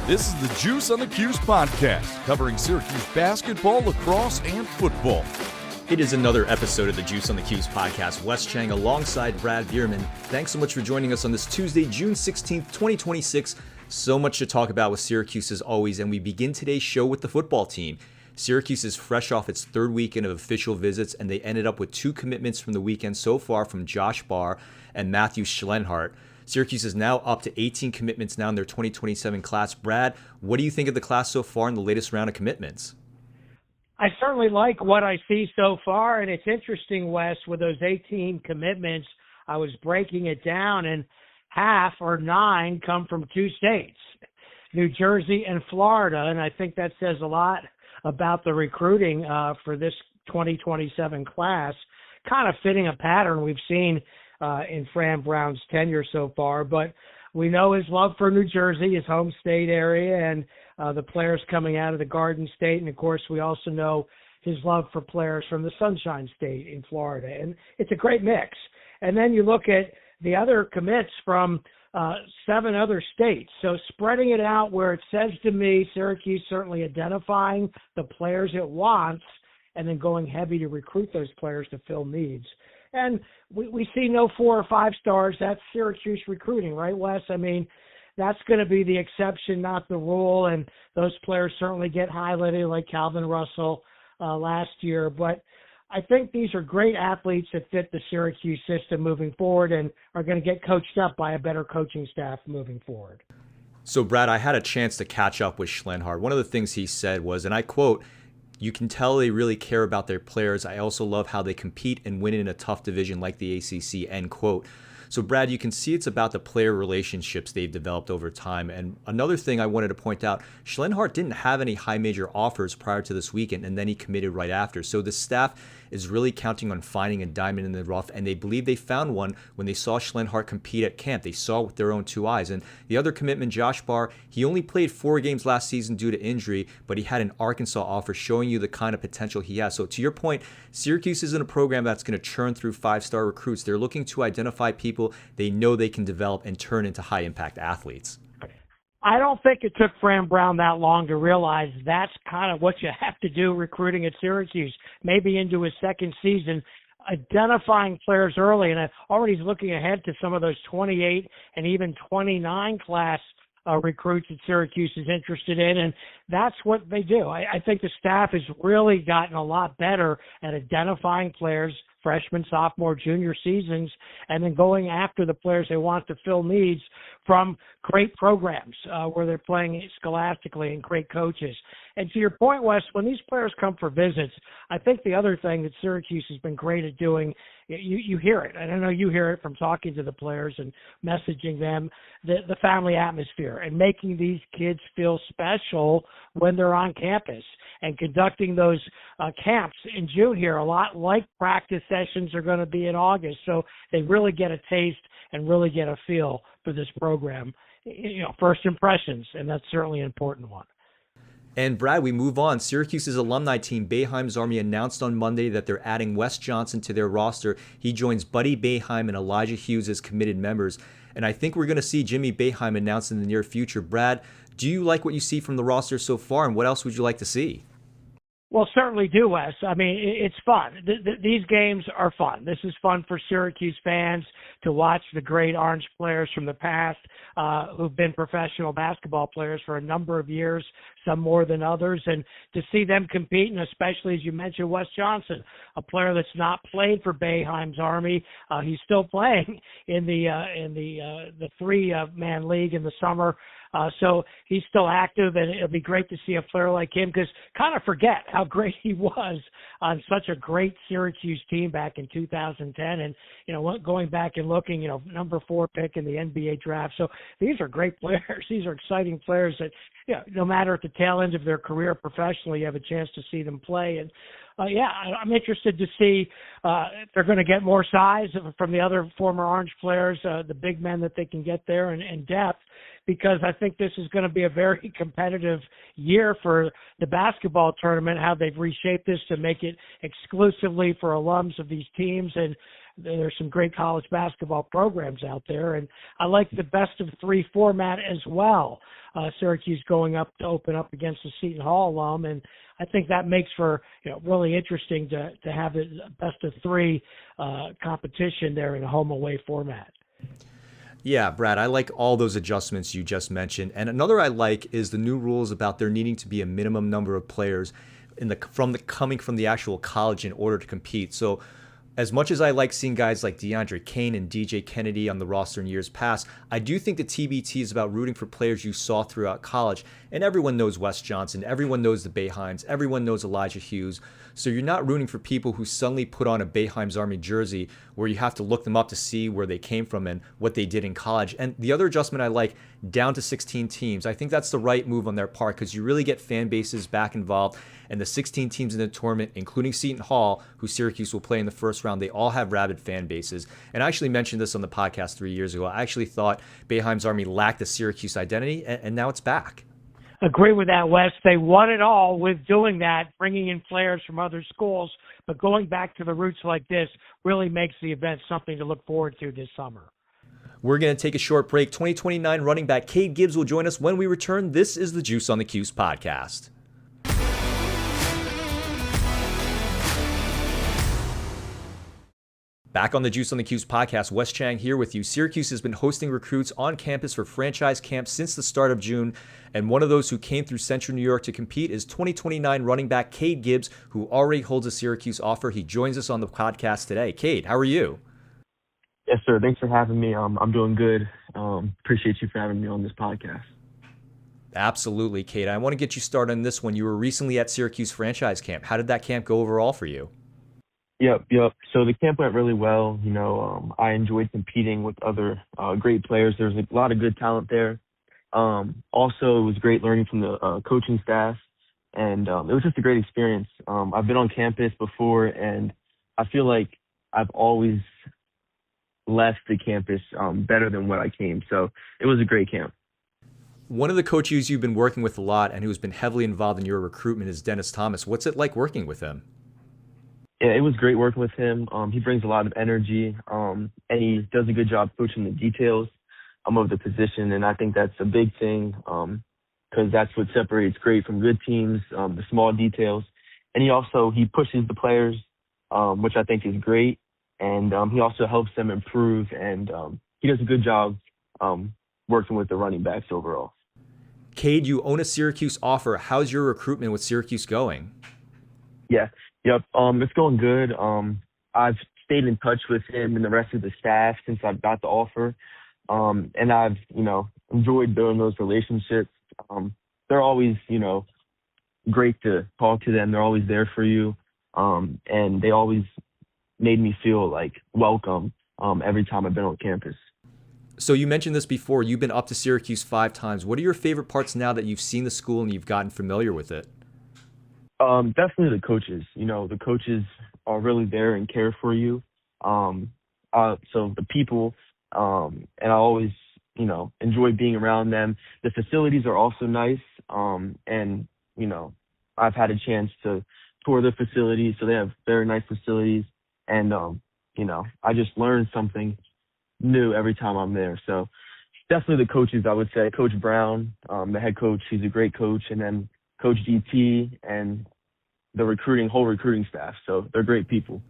This is the Juice on the Cuse Podcast, covering Syracuse basketball, lacrosse, and football. It is another episode of the Juice on the Cuse Podcast. Wes Cheng alongside Brad Bierman. Thanks so much for joining us on this Tuesday, June 16th, 2026. So much to talk about with Syracuse as always, and we begin today's show with the football team. Syracuse is fresh off its third weekend of official visits, and they ended up with two commitments from the weekend so far from Josh Barr and Matthew Schlenhart. Syracuse is now up to 18 commitments now in their 2027 class. Brad, what do you think of the class so far in the latest round of commitments? I certainly like what I see so far, and it's interesting, Wes, with those 18 commitments, I was breaking it down, and half or 9 come from two states, New Jersey and Florida, and I think that says a lot about the recruiting for this 2027 class, kind of fitting a pattern we've seen in Fran Brown's tenure so far. But we know his love for New Jersey, his home state area, and the players coming out of the Garden State. And, of course, we also know his love for players from the Sunshine State in Florida. And it's a great mix. And then you look at the other commits from 7 other states. So spreading it out where it says to me, Syracuse certainly identifying the players it wants and then going heavy to recruit those players to fill needs. And we see no 4 or 5 stars. That's Syracuse recruiting, right, Wes? I mean, that's going to be the exception, not the rule. And those players certainly get highlighted like Calvin Russell last year. But I think these are great athletes that fit the Syracuse system moving forward and are going to get coached up by a better coaching staff moving forward. So, Brad, I had a chance to catch up with Schlenhart. One of the things he said was, and I quote, "You can tell they really care about their players. I also love how they compete and win in a tough division like the ACC," end quote. So, Brad, you can see it's about the player relationships they've developed over time. And another thing I wanted to point out, Schlenhart didn't have any high major offers prior to this weekend, and then he committed right after. So the staff is really counting on finding a diamond in the rough, and they believe they found one when they saw Schlenhart compete at camp. They saw it with their own 2 eyes. And the other commitment, Josh Barr, he only played 4 games last season due to injury, but he had an Arkansas offer showing you the kind of potential he has. So to your point, Syracuse isn't a program that's going to churn through 5-star recruits. They're looking to identify people they know they can develop and turn into high-impact athletes. I don't think it took Fran Brown that long to realize that's kind of what you have to do recruiting at Syracuse, maybe into his second season, identifying players early. And already he's looking ahead to some of those 28 and even 29 class recruits that Syracuse is interested in, and that's what they do. I think the staff has really gotten a lot better at identifying players, freshman, sophomore, junior seasons, and then going after the players they want to fill needs from great programs where they're playing scholastically and great coaches. And to your point, Wes, when these players come for visits, I think the other thing that Syracuse has been great at doing, you hear it. I don't know, you hear it from talking to the players and messaging them, the family atmosphere and making these kids feel special when they're on campus and conducting those camps in June here, a lot like practice sessions are going to be in August. So they really get a taste and really get a feel for this program, first impressions, and that's certainly an important one. And Brad, we move on. Syracuse's alumni team, Boeheim's Army, announced on Monday that they're adding Wes Johnson to their roster. He joins Buddy Boeheim and Elijah Hughes as committed members. And I think we're going to see Jimmy Boeheim announced in the near future. Brad, do you like what you see from the roster so far, and what else would you like to see? Well, certainly do, Wes. I mean, it's fun. These games are fun. This is fun for Syracuse fans to watch the great Orange players from the past who've been professional basketball players for a number of years, some more than others, and to see them compete, and especially, as you mentioned, Wes Johnson, a player that's not played for Boeheim's Army. He's still playing in the 3-man league in the summer. So he's still active, and it'll be great to see a player like him, because kind of forget how great he was on such a great Syracuse team back in 2010. And, going back and looking, number 4 pick in the NBA draft. So these are great players. These are exciting players that, no matter at the tail end of their career professionally, you have a chance to see them play. And, I'm interested to see if they're going to get more size from the other former Orange players, the big men that they can get there and depth, because I think this is going to be a very competitive year for the basketball tournament, how they've reshaped this to make it exclusively for alums of these teams. And there's some great college basketball programs out there. And I like the best of three format as well. Syracuse going up to open up against the Seton Hall alum. And I think that makes for, really interesting to have a best of three competition there in a home away format. Yeah, Brad, I like all those adjustments you just mentioned. And another I like is the new rules about there needing to be a minimum number of players coming from the actual college in order to compete. So as much as I like seeing guys like DeAndre Kane and DJ Kennedy on the roster in years past, I do think the TBT is about rooting for players you saw throughout college. And everyone knows Wes Johnson, everyone knows the Boeheims, everyone knows Elijah Hughes. So you're not rooting for people who suddenly put on a Boeheim's Army jersey where you have to look them up to see where they came from and what they did in college. And the other adjustment I like, down to 16 teams. I think that's the right move on their part because you really get fan bases back involved. And the 16 teams in the tournament, including Seton Hall, who Syracuse will play in the first round, they all have rabid fan bases. And I actually mentioned this on the podcast 3 years ago. I actually thought Boeheim's Army lacked a Syracuse identity, and now it's back. Agree with that, Wes. They won it all with doing that, bringing in players from other schools. But going back to the roots like this really makes the event something to look forward to this summer. We're going to take a short break. 2029 running back Kade Gibbs will join us when we return. This is the Juice on the Cuse podcast. Back on the Juice on the Cuse podcast, Wes Cheng here with you. Syracuse has been hosting recruits on campus for franchise camp since the start of June, and one of those who came through Central New York to compete is 2029 running back Kade Gibbs, who already holds a Syracuse offer. He joins us on the podcast today. Kade, how are you? Yes, sir. Thanks for having me. I'm doing good. Appreciate you for having me on this podcast. Absolutely, Kade. I want to get you started on this one. You were recently at Syracuse franchise camp. How did that camp go overall for you? Yep. So the camp went really well. I enjoyed competing with other great players. There was a lot of good talent there. Also, it was great learning from the coaching staff, and it was just a great experience. I've been on campus before, and I feel like I've always left the campus better than what I came. So it was a great camp. One of the coaches you've been working with a lot and who's been heavily involved in your recruitment is Dennis Thomas. What's it like working with him? Yeah, it was great working with him. He brings a lot of energy, and he does a good job coaching the details of the position, and I think that's a big thing because that's what separates great from good teams, the small details. And he pushes the players, which I think is great, and he also helps them improve, and he does a good job working with the running backs overall. Kade, you own a Syracuse offer. How's your recruitment with Syracuse going? Yeah. Yep. It's going good. I've stayed in touch with him and the rest of the staff since I got the offer. And I've, enjoyed building those relationships. They're always, great to talk to them. They're always there for you. And they always made me feel like welcome every time I've been on campus. So you mentioned this before. You've been up to Syracuse 5 times. What are your favorite parts now that you've seen the school and you've gotten familiar with it? Definitely the coaches. The coaches are really there and care for you. So the people, and I always, enjoy being around them. The facilities are also nice. And, I've had a chance to tour the facilities, so they have very nice facilities. And, I just learn something new every time I'm there. So definitely the coaches, I would say. Coach Brown, the head coach, he's a great coach. And then Coach DT and the whole recruiting staff. So they're great people.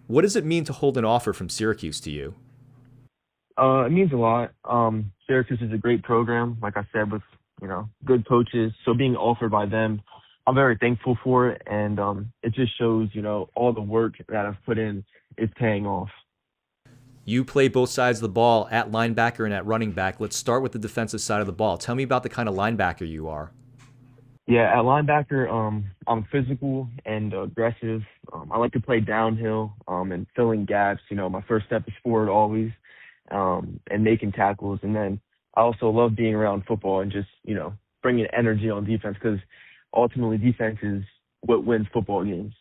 What does it mean to hold an offer from Syracuse to you? It means a lot. Syracuse is a great program, like I said, with, good coaches. So being offered by them, I'm very thankful for it. And it just shows, all the work that I've put in is paying off. You play both sides of the ball at linebacker and at running back. Let's start with the defensive side of the ball. Tell me about the kind of linebacker you are. Yeah, at linebacker, I'm physical and aggressive. I like to play downhill and filling gaps. My first step is forward always, and making tackles. And then I also love being around football and just, bringing energy on defense because ultimately defense is what wins football games.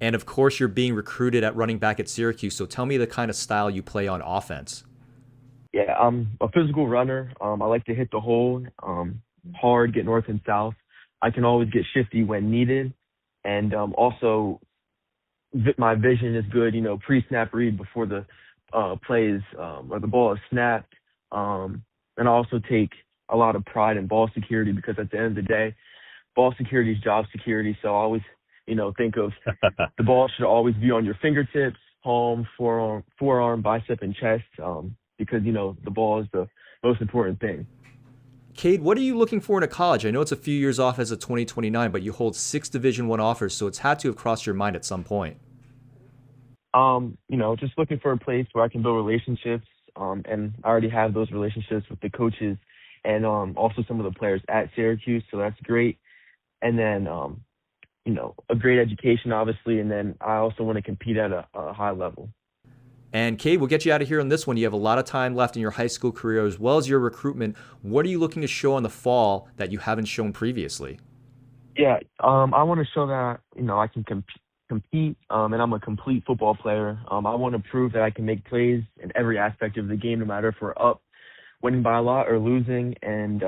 And of course, you're being recruited at running back at Syracuse. So tell me the kind of style you play on offense. Yeah, I'm a physical runner. I like to hit the hole hard, get north and south. I can always get shifty when needed. And also my vision is good, pre-snap read before the play is or the ball is snapped. And I also take a lot of pride in ball security because at the end of the day, ball security is job security. So I always, think of the ball should always be on your fingertips, palm, forearm, bicep, and chest because, the ball is the most important thing. Kade, what are you looking for in a college? I know it's a few years off as a 2029, but you hold 6 Division I offers, so it's had to have crossed your mind at some point. Just looking for a place where I can build relationships, and I already have those relationships with the coaches and also some of the players at Syracuse, so that's great. And then, a great education, obviously, and then I also want to compete at a high level. And Kade, we'll get you out of here on this one. You have a lot of time left in your high school career as well as your recruitment. What are you looking to show in the fall that you haven't shown previously? Yeah, I want to show that, I can compete, and I'm a complete football player. I want to prove that I can make plays in every aspect of the game, no matter if we're up, winning by a lot, or losing. And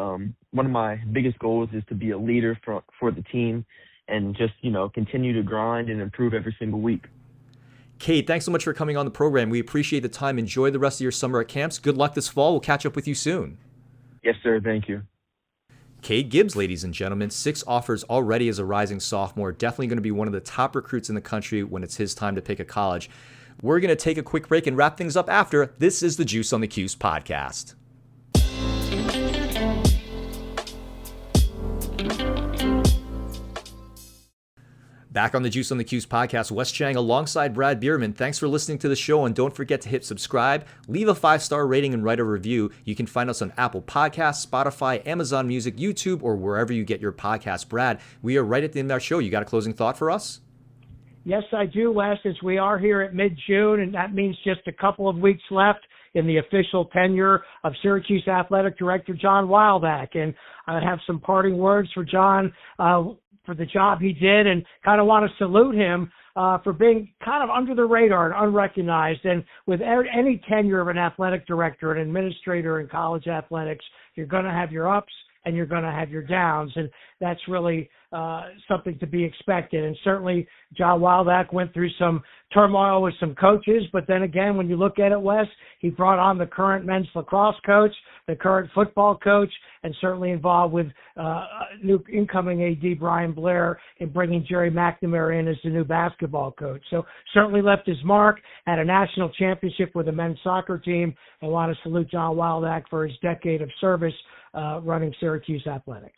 one of my biggest goals is to be a leader for the team and just, continue to grind and improve every single week. Kade, thanks so much for coming on the program. We appreciate the time. Enjoy the rest of your summer at camps. Good luck this fall. We'll catch up with you soon. Yes, sir. Thank you. Kade Gibbs, ladies and gentlemen, 6 offers already as a rising sophomore. Definitely going to be one of the top recruits in the country when it's his time to pick a college. We're going to take a quick break and wrap things up after. This is the Juice on the Cuse podcast. Back on the Juice on the Cuse podcast, Wes Cheng alongside Brad Bierman. Thanks for listening to the show, and don't forget to hit subscribe, leave a 5-star rating, and write a review. You can find us on Apple Podcasts, Spotify, Amazon Music, YouTube, or wherever you get your podcasts. Brad, we are right at the end of our show. You got a closing thought for us? Yes, I do, Wes, as we are here at mid-June, and that means just a couple of weeks left in the official tenure of Syracuse Athletic Director John Wildak. And I have some parting words for John for the job he did, and kind of want to salute him for being kind of under the radar and unrecognized. And with any tenure of an athletic director, an administrator in college athletics, you're going to have your ups and you're going to have your downs, and that's really something to be expected. And certainly John Wildak went through some turmoil with some coaches, but then again, when you look at it, Wes, he brought on the current men's lacrosse coach, the current football coach, and certainly involved with new incoming AD Brian Blair in bringing Jerry McNamara in as the new basketball coach. So certainly left his mark, had a national championship with the men's soccer team. I want to salute John Wildak for his decade of service running Syracuse athletics.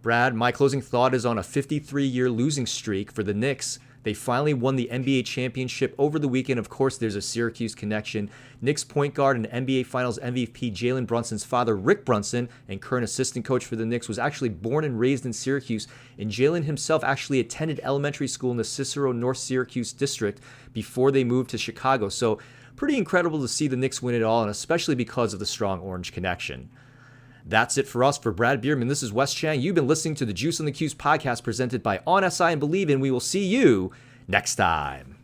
Brad, my closing thought is on a 53-year losing streak for the Knicks. They finally won the NBA championship over the weekend. Of course, there's a Syracuse connection. Knicks point guard and NBA Finals MVP Jalen Brunson's father, Rick Brunson, and current assistant coach for the Knicks, was actually born and raised in Syracuse. And Jalen himself actually attended elementary school in the Cicero North Syracuse district before they moved to Chicago. So pretty incredible to see the Knicks win it all, and especially because of the strong Orange connection. That's it for us. For Brad Bierman, this is Wes Cheng. You've been listening to the Juice on the Cuse podcast presented by On SI and Bleav, and we will see you next time.